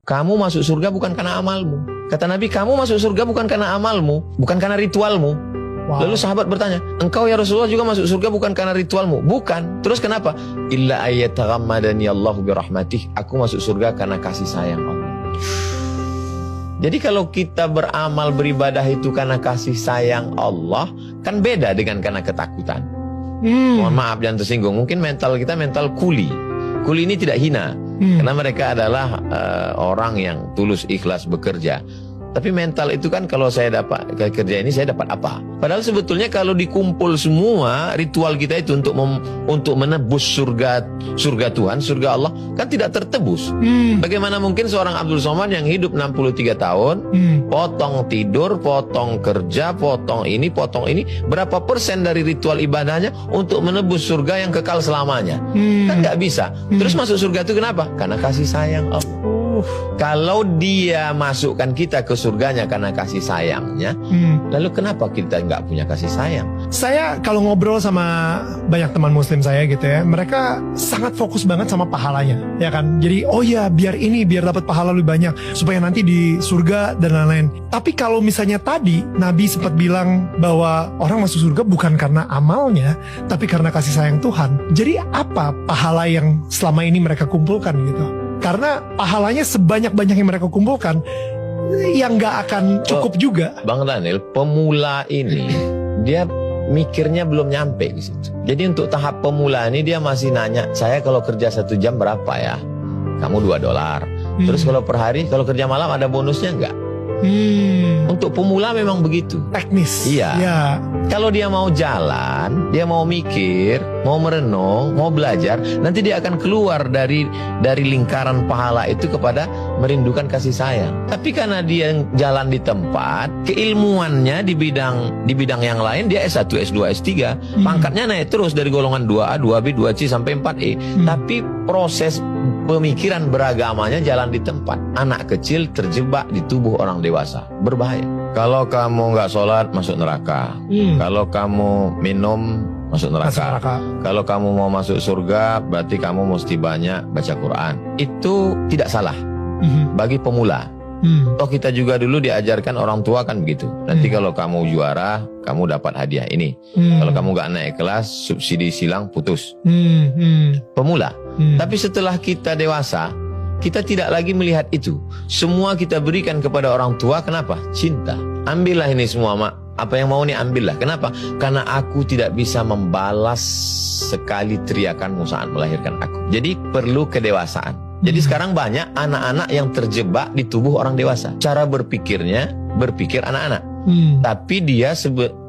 kamu masuk surga bukan karena amalmu. Kata Nabi, kamu masuk surga bukan karena amalmu, bukan karena ritualmu. Wow. Lalu sahabat bertanya, engkau ya Rasulullah juga masuk surga bukan karena ritualmu? Bukan. Terus kenapa? Illa ayyataghammadani Allahu birahmatih. Aku masuk surga karena kasih sayang Allah. Jadi kalau kita beramal beribadah itu karena kasih sayang Allah, kan beda dengan karena ketakutan. Mohon maaf jangan tersinggung. Mungkin mental kita mental kuli. Kuli ini tidak hina, karena mereka adalah orang yang tulus ikhlas bekerja. Tapi mental itu kan kalau saya dapat kerja ini saya dapat apa? Padahal sebetulnya kalau dikumpul semua ritual kita itu untuk menebus surga Tuhan, surga Allah kan tidak tertebus. Bagaimana mungkin seorang Abdul Somad yang hidup 63 tahun, potong tidur, potong kerja, potong ini, berapa persen dari ritual ibadahnya untuk menebus surga yang kekal selamanya? Kan nggak bisa. Terus masuk surga itu kenapa? Karena kasih sayang Allah. Kalau dia masukkan kita ke surganya karena kasih sayangnya, lalu kenapa kita nggak punya kasih sayang? Saya kalau ngobrol sama banyak teman muslim saya gitu ya, mereka sangat fokus banget sama pahalanya, ya kan? Jadi oh ya biar dapat pahala lebih banyak supaya nanti di surga dan lain-lain. Tapi kalau misalnya tadi Nabi sempat bilang bahwa orang masuk surga bukan karena amalnya, tapi karena kasih sayang Tuhan. Jadi apa pahala yang selama ini mereka kumpulkan gitu? Karena pahalanya sebanyak-banyak yang mereka kumpulkan, yang nggak akan cukup juga. Bang Daniel, pemula ini dia mikirnya belum nyampe di situ. Jadi untuk tahap pemula ini dia masih nanya, saya kalau kerja 1 jam berapa ya? Kamu $2. Terus kalau per hari, kalau kerja malam ada bonusnya nggak? Untuk pemula memang begitu. Teknis. Iya. Ya. Kalau dia mau jalan, dia mau mikir, mau merenung, mau belajar, nanti dia akan keluar dari lingkaran pahala itu kepada merindukan kasih sayang. Tapi karena dia jalan di tempat, keilmuannya di bidang yang lain, dia S1, S2, S3, pangkatnya naik terus dari golongan 2A, 2B, 2C sampai 4E. Tapi proses pemikiran beragamanya jalan di tempat. Anak kecil terjebak di tubuh orang dewasa, berbahaya. Kalau kamu nggak sholat, masuk neraka. Kalau kamu minum, masuk neraka. Kalau kamu mau masuk surga, berarti kamu mesti banyak baca Quran. Itu tidak salah bagi pemula. Toh kita juga dulu diajarkan orang tua kan begitu. Nanti kalau kamu juara, kamu dapat hadiah ini. Kalau kamu nggak naik kelas, subsidi silang putus. Pemula. Tapi setelah kita dewasa, kita tidak lagi melihat itu. Semua kita berikan kepada orang tua. Kenapa? Cinta. Ambillah ini semua, Mak. Apa yang mau nih ambillah. Kenapa? Karena aku tidak bisa membalas sekali teriakanmu saat melahirkan aku. Jadi perlu kedewasaan. Jadi sekarang banyak anak-anak yang terjebak di tubuh orang dewasa. Cara berpikirnya, berpikir anak-anak. Tapi dia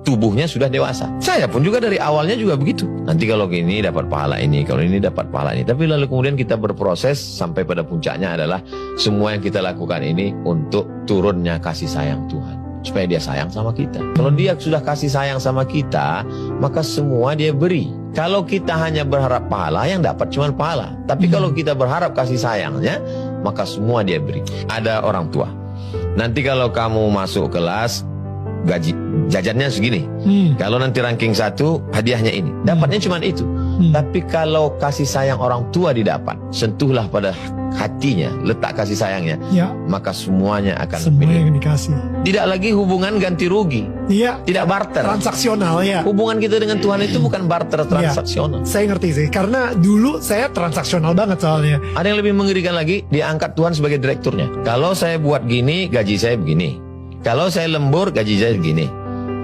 tubuhnya sudah dewasa. Saya pun juga dari awalnya juga begitu. Nanti kalau gini dapat pahala ini, kalau ini dapat pahala ini. Tapi lalu kemudian kita berproses sampai pada puncaknya adalah semua yang kita lakukan ini untuk turunnya kasih sayang Tuhan. Supaya dia sayang sama kita. Kalau dia sudah kasih sayang sama kita, maka semua dia beri. Kalau kita hanya berharap pahala, yang dapat cuma pahala. Tapi kalau kita berharap kasih sayangnya, maka semua dia beri. Ada orang tua. Nanti kalau kamu masuk kelas, gaji jajannya segini. Kalau nanti ranking 1, hadiahnya ini. Dapatnya cuma itu. Tapi kalau kasih sayang orang tua didapat, sentuhlah pada hatinya, letak kasih sayangnya, maka semuanya akan semua yang dikasih. Tidak lagi hubungan ganti rugi. Tidak barter. Transaksional ya. Hubungan kita dengan Tuhan itu bukan barter transaksional. Saya ngerti sih, karena dulu saya transaksional banget soalnya. Ada yang lebih mengerikan lagi, dia angkat Tuhan sebagai direkturnya. Kalau saya buat gini, gaji saya begini. Kalau saya lembur, gaji saya begini.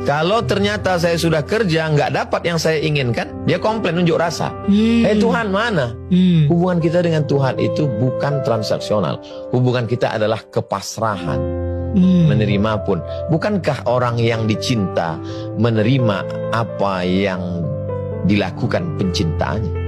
Kalau ternyata saya sudah kerja nggak dapat yang saya inginkan, dia komplain, unjuk rasa. Tuhan mana? Hubungan kita dengan Tuhan itu bukan transaksional. Hubungan kita adalah kepasrahan. Menerima pun. Bukankah orang yang dicinta menerima apa yang dilakukan pencintaannya?